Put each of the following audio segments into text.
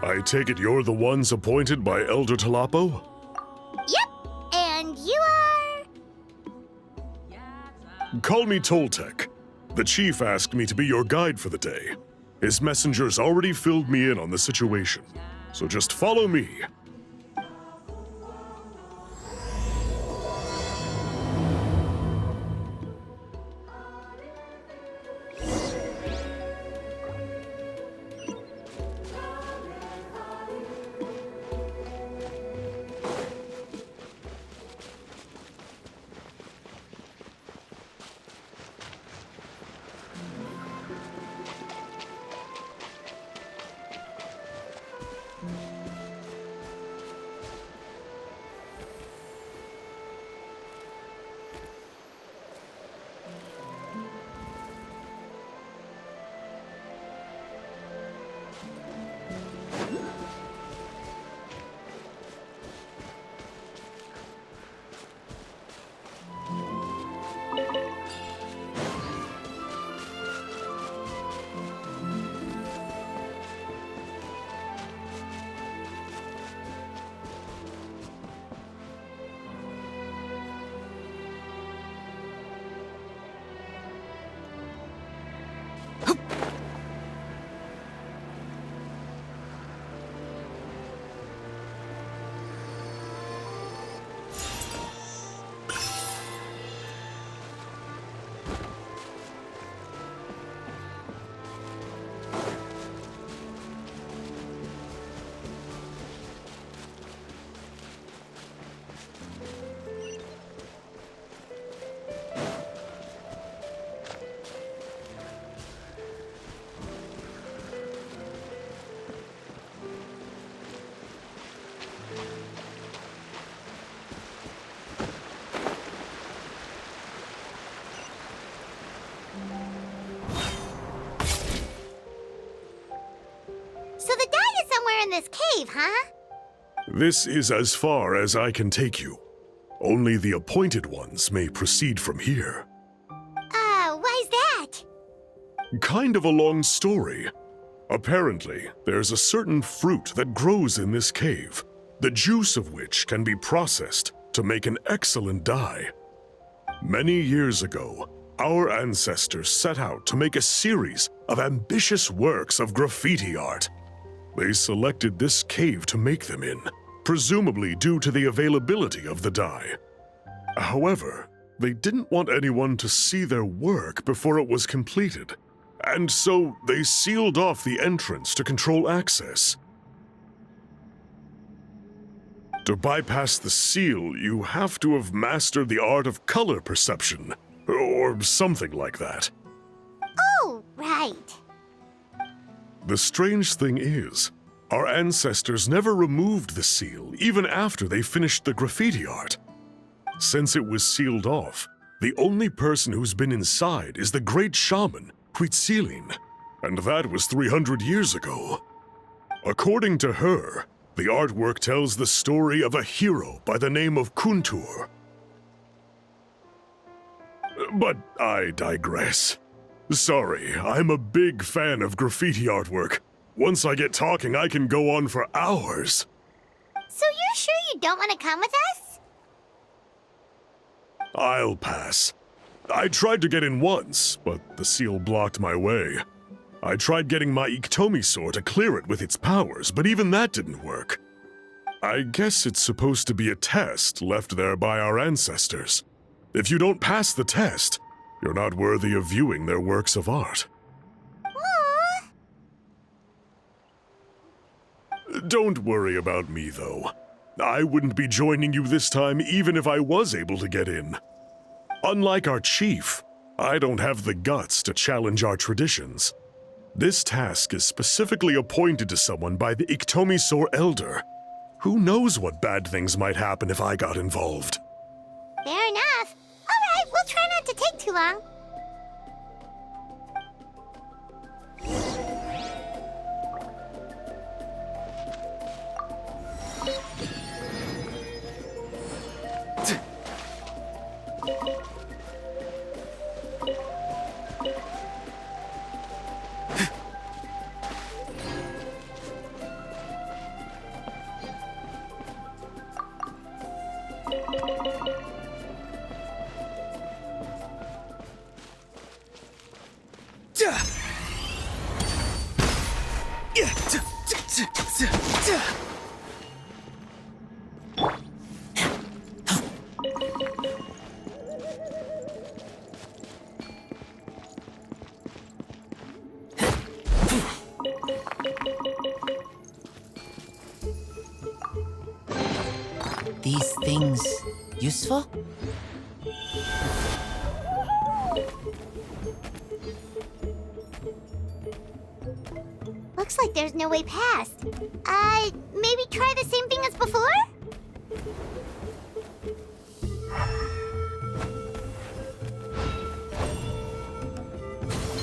I take it you're the ones appointed by Elder Talapo? Yep, and you are... Call me Toltec. The chief asked me to be your guide for the day. His messengers already filled me in on the situation, so just follow me. So the die is somewhere in this cave, huh? This is as far as I can take you. Only the appointed ones may proceed from here. Why's that? Kind of a long story. Apparently, there's a certain fruit that grows in this cave, the juice of which can be processed to make an excellent dye. Many years ago, our ancestors set out to make a series of ambitious works of graffiti art. They selected this cave to make them in, presumably due to the availability of the dye. However, they didn't want anyone to see their work before it was completed, and so they sealed off the entrance to control access. To bypass the seal, you have to have mastered the art of color perception, or something like that. Oh, right. The strange thing is, our ancestors never removed the seal even after they finished the graffiti art. Since it was sealed off, the only person who's been inside is the great shaman, Huitzilin, and that was 300 years ago. According to her, the artwork tells the story of a hero by the name of Kuntur. But I digress. Sorry, I'm a big fan of graffiti artwork. Once I get talking, I can go on for hours. So you're sure you don't want to come with us? I'll pass. I tried to get in once, but the seal blocked my way. I tried getting my Iktomi to clear it with its powers, but even that didn't work. I guess it's supposed to be a test left there by our ancestors. If you don't pass the test, you're not worthy of viewing their works of art. Aww. Don't worry about me, though. I wouldn't be joining you this time even if I was able to get in. Unlike our chief, I don't have the guts to challenge our traditions. This task is specifically appointed to someone by the Iktomi Elder. Who knows what bad things might happen if I got involved? Fair enough. All right, we'll try not to take too long. These things useful? Looks like there's no way past. Maybe try the same thing as before?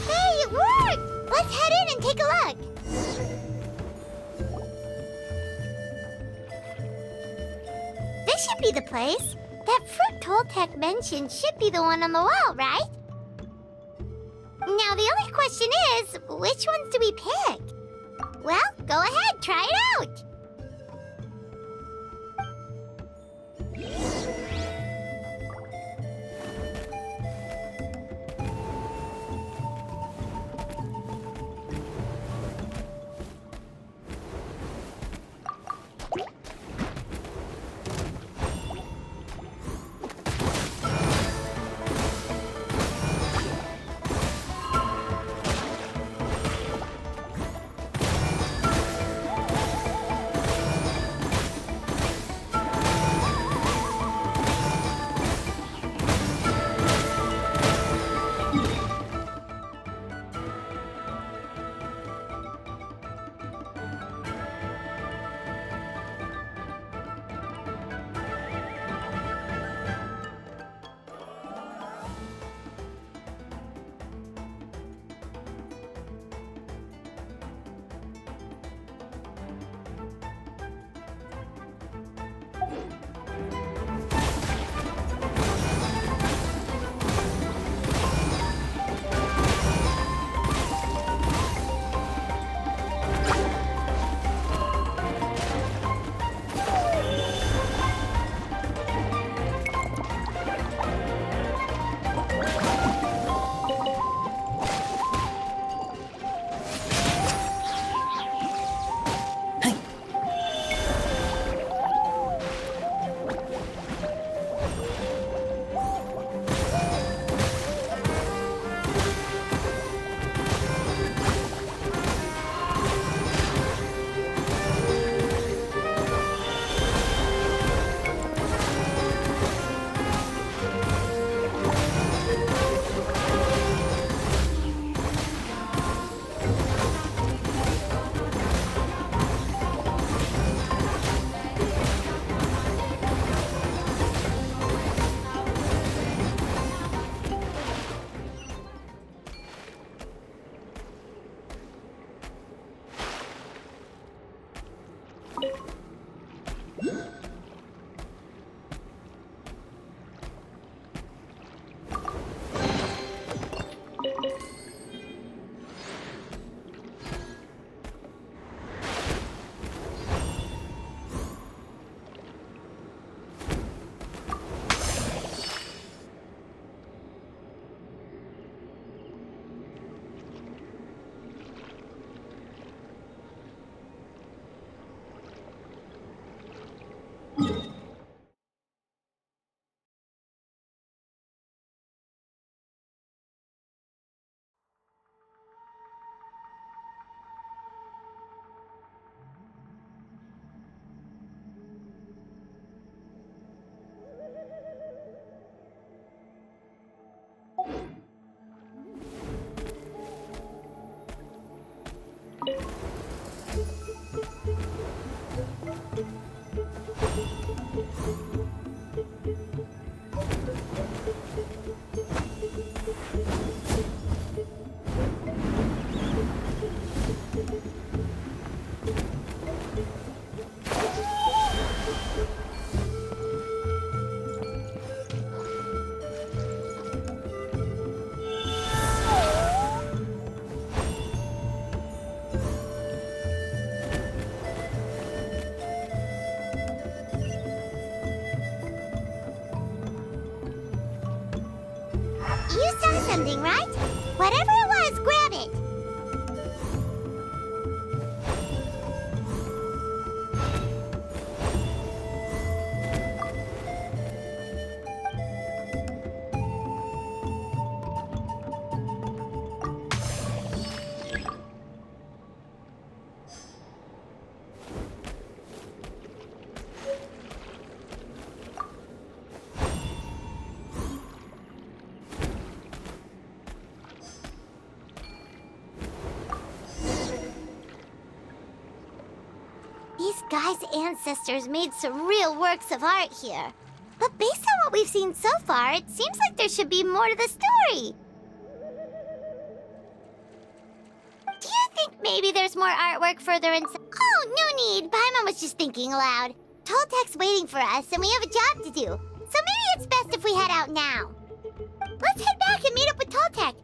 Hey, it worked! Let's head in and take a look. This should be the place. That fruit Toltec mentioned should be the one on the wall, right? Now the only question is, which ones do we pick? Well, go ahead, try it out! You saw something, right? Whatever it was, grab guy's ancestors made some real works of art here. But based on what we've seen so far, it seems like there should be more to the story. Do you think maybe there's more artwork further inside? Oh, no need. Paimon was just thinking aloud. Toltek's waiting for us, and we have a job to do. So maybe it's best if we head out now. Let's head back and meet up with Toltek.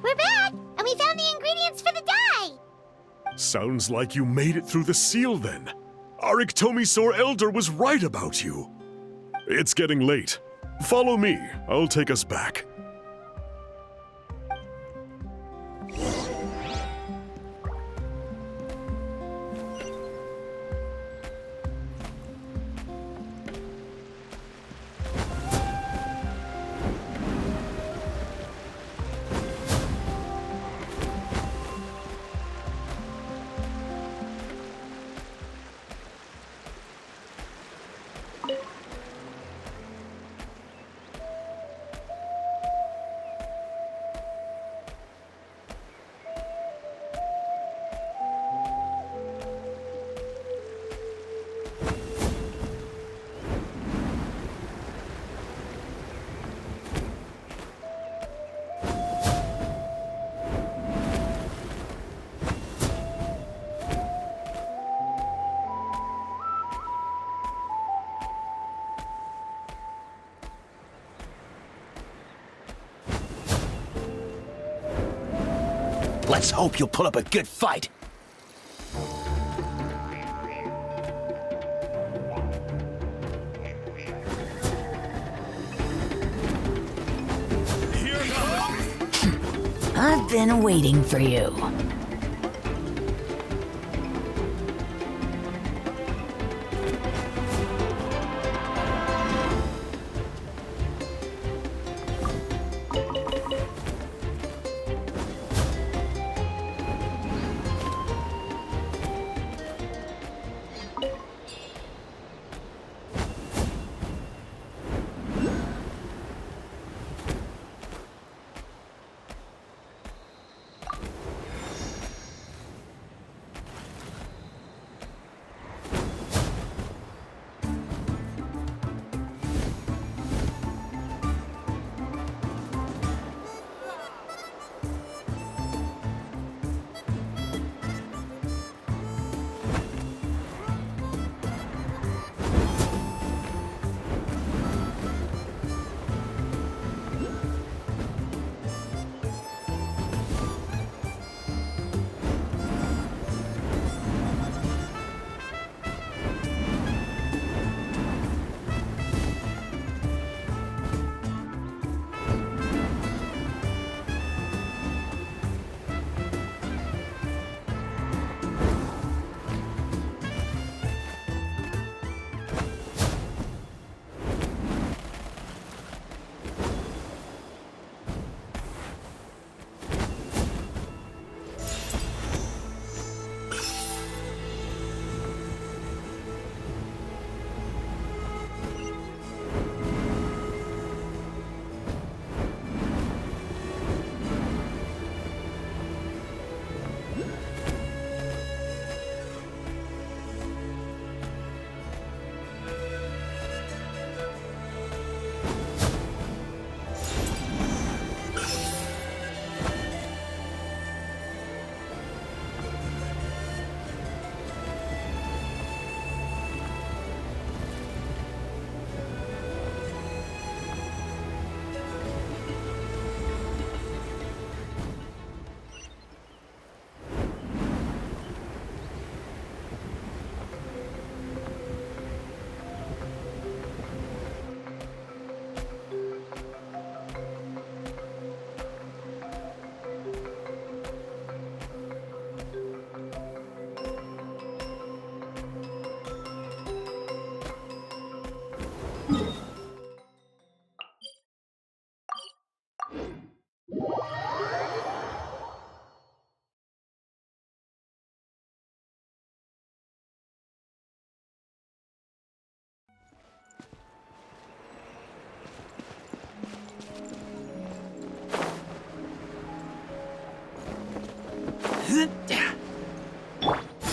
We're back, and we found the ingredients for the dye. Sounds like you made it through the seal then. Our Iktomisaur Elder was right about you. It's getting late. Follow me. I'll take us back. Let's hope you'll put up a good fight. I've been waiting for you.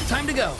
Time to go.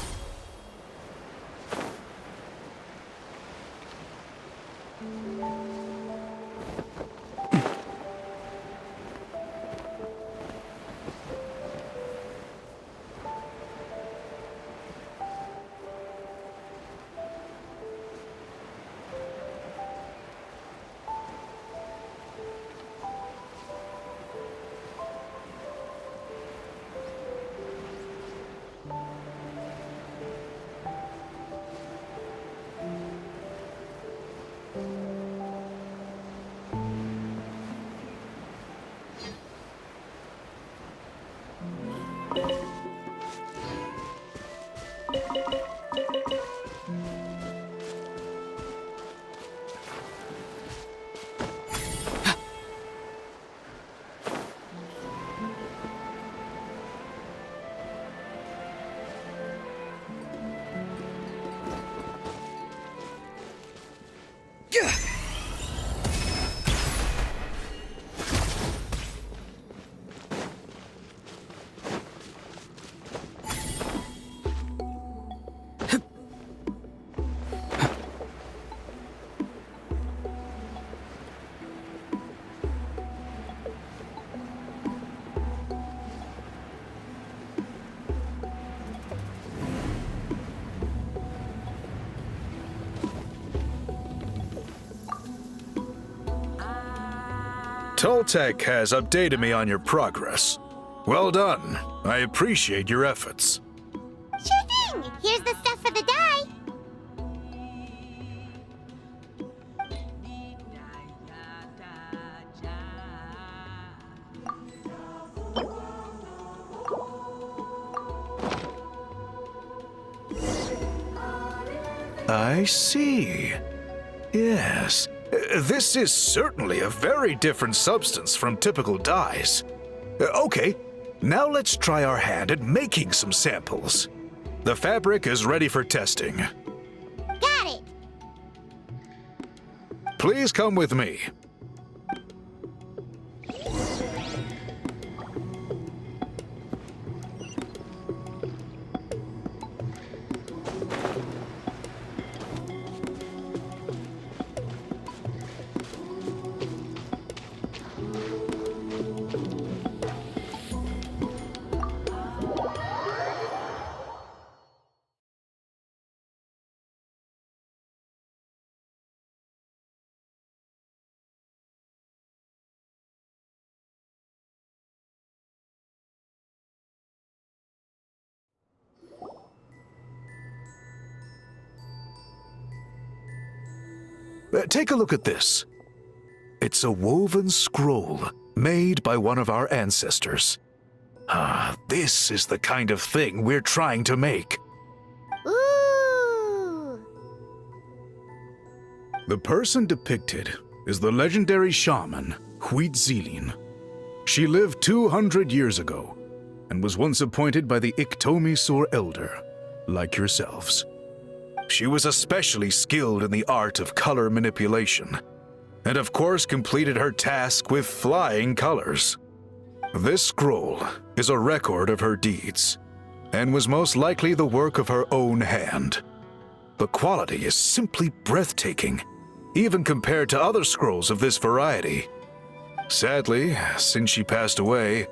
Toltec has updated me on your progress. Well done. I appreciate your efforts. Sure thing! Here's the stuff for the dye. I see. Yes. This is certainly a very different substance from typical dyes. Okay, now let's try our hand at making some samples. The fabric is ready for testing. Got it! Please come with me. Take a look at this. It's a woven scroll made by one of our ancestors. This is the kind of thing we're trying to make. Ooh! The person depicted is the legendary shaman, Huitzilin. She lived 200 years ago and was once appointed by the Iktomi Elder, like yourselves. She was especially skilled in the art of color manipulation, and of course completed her task with flying colors. This scroll is a record of her deeds, and was most likely the work of her own hand. The quality is simply breathtaking, even compared to other scrolls of this variety. Sadly, since she passed away,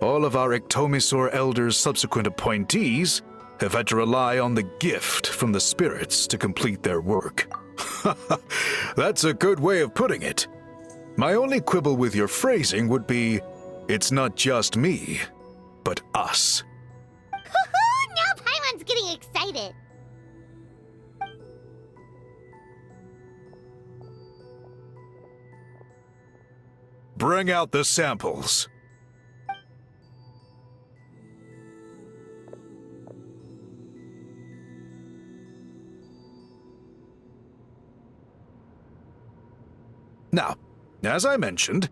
all of our Iktomi Elder's subsequent appointees have had to rely on the gift from the spirits to complete their work. That's a good way of putting it. My only quibble with your phrasing would be, it's not just me, but us. Now Paimon's getting excited. Bring out the samples. Now, as I mentioned,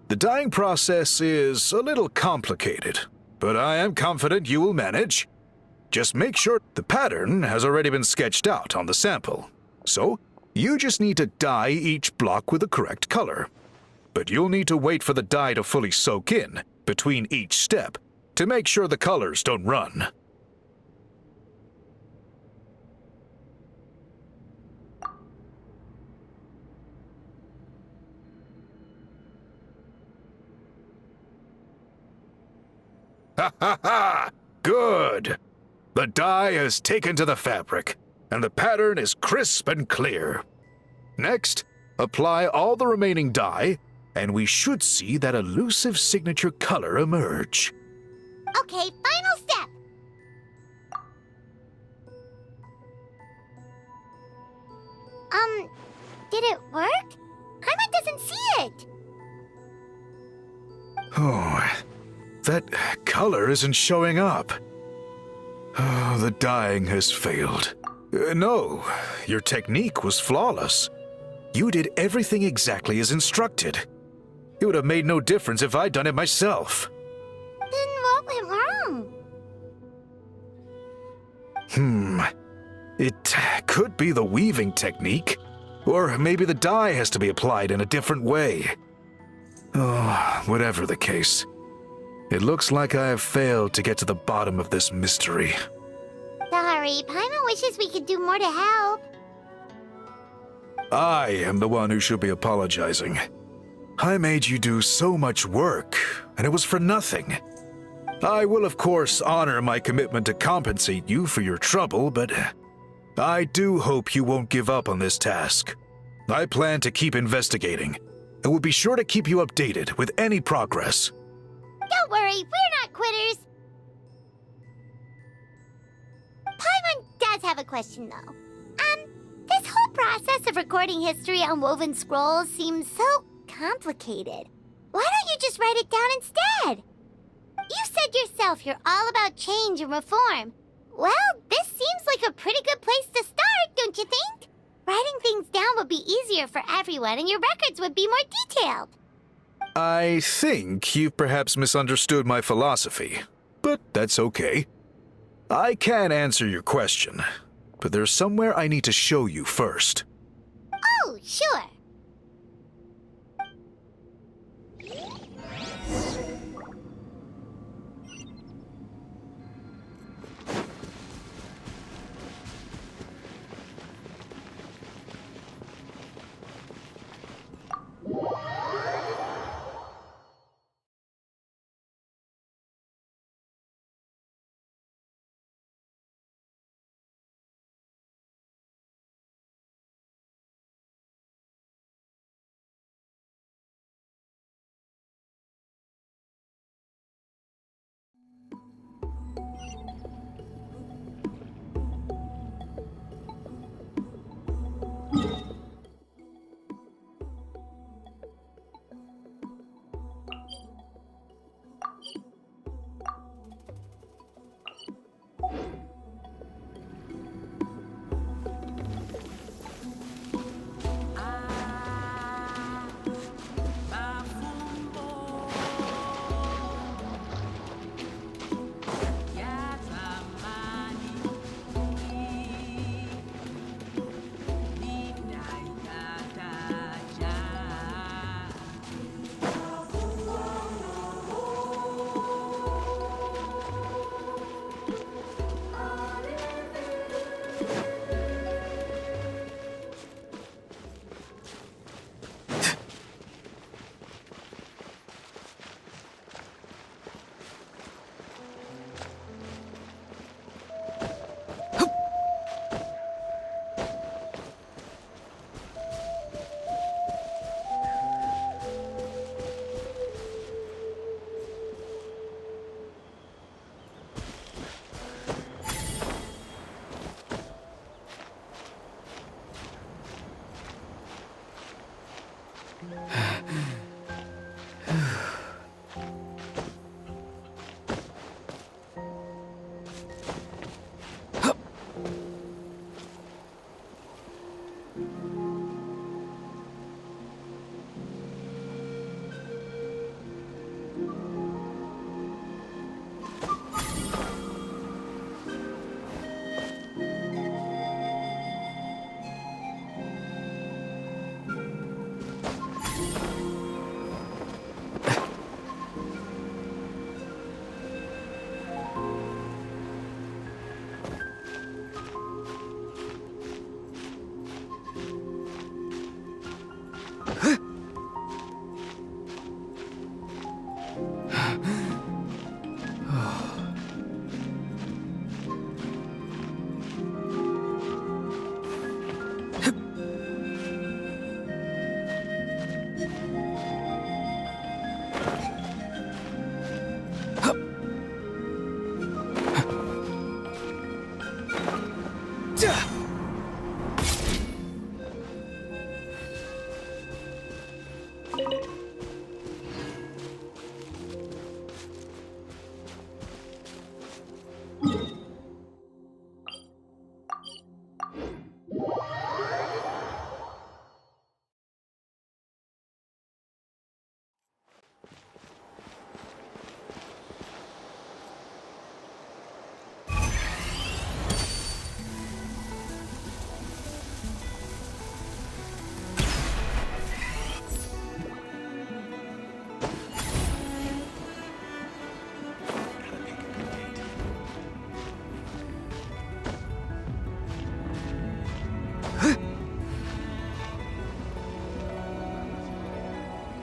the dyeing process is a little complicated, but I am confident you will manage. Just make sure the pattern has already been sketched out on the sample. So, you just need to dye each block with the correct color. But you'll need to wait for the dye to fully soak in between each step to make sure the colors don't run. Ha ha ha! Good! The dye has taken to the fabric, and the pattern is crisp and clear. Next, apply all the remaining dye, and we should see that elusive signature color emerge. Okay, final step. Did it work? Paimon doesn't see it. Oh, that color isn't showing up. Oh, the dyeing has failed. No, your technique was flawless. You did everything exactly as instructed. It would have made no difference if I'd done it myself. Then what went wrong? It could be the weaving technique, or maybe the dye has to be applied in a different way. Oh, whatever the case, it looks like I have failed to get to the bottom of this mystery. Sorry, Paimon wishes we could do more to help. I am the one who should be apologizing. I made you do so much work, and it was for nothing. I will, of course, honor my commitment to compensate you for your trouble, but I do hope you won't give up on this task. I plan to keep investigating, and will be sure to keep you updated with any progress. Don't worry, we're not quitters. Paimon does have a question, though. This whole process of recording history on woven scrolls seems so complicated. Why don't you just write it down instead? You said yourself you're all about change and reform. Well, this seems like a pretty good place to start, don't you think? Writing things down would be easier for everyone, and your records would be more detailed. I think you've perhaps misunderstood my philosophy, but that's okay. I can answer your question, but there's somewhere I need to show you first. Oh, sure.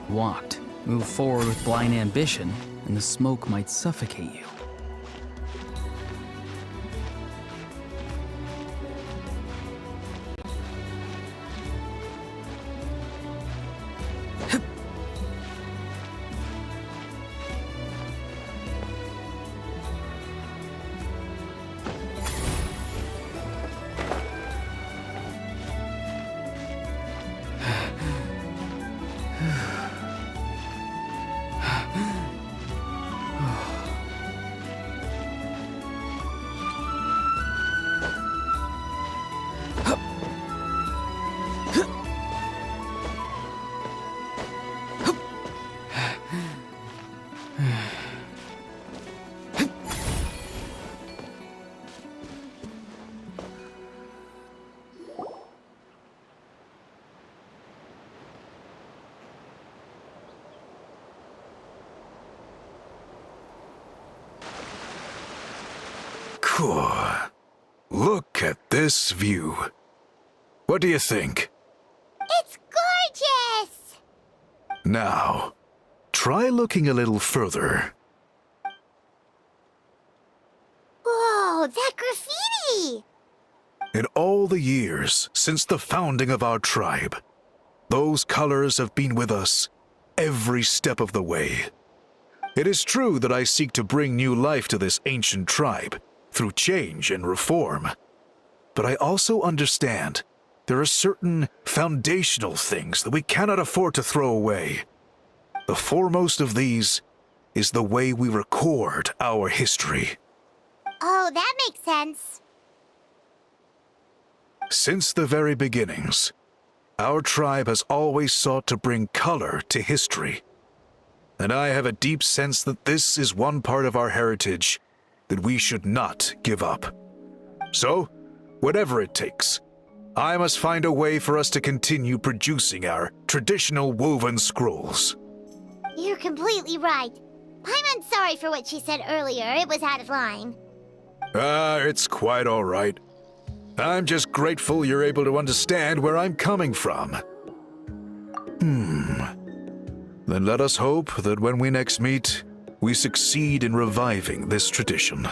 Walked. Move forward with blind ambition, and the smoke might suffocate you. Cool. Look at this view. What do you think? It's gorgeous! Now, try looking a little further. Whoa, that graffiti! In all the years since the founding of our tribe, those colors have been with us every step of the way. It is true that I seek to bring new life to this ancient tribe through change and reform, but I also understand there are certain foundational things that we cannot afford to throw away. The foremost of these is the way we record our history. Oh, that makes sense. Since the very beginnings, our tribe has always sought to bring color to history. And I have a deep sense that this is one part of our heritage that we should not give up. So, whatever it takes, I must find a way for us to continue producing our traditional woven scrolls. You're completely right. I'm sorry for what she said earlier. It was out of line. It's quite all right. I'm just grateful you're able to understand where I'm coming from. Then let us hope that when we next meet, we succeed in reviving this tradition.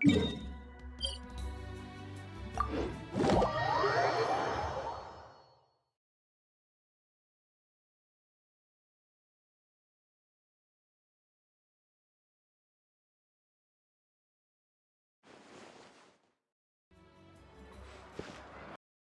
Hmm.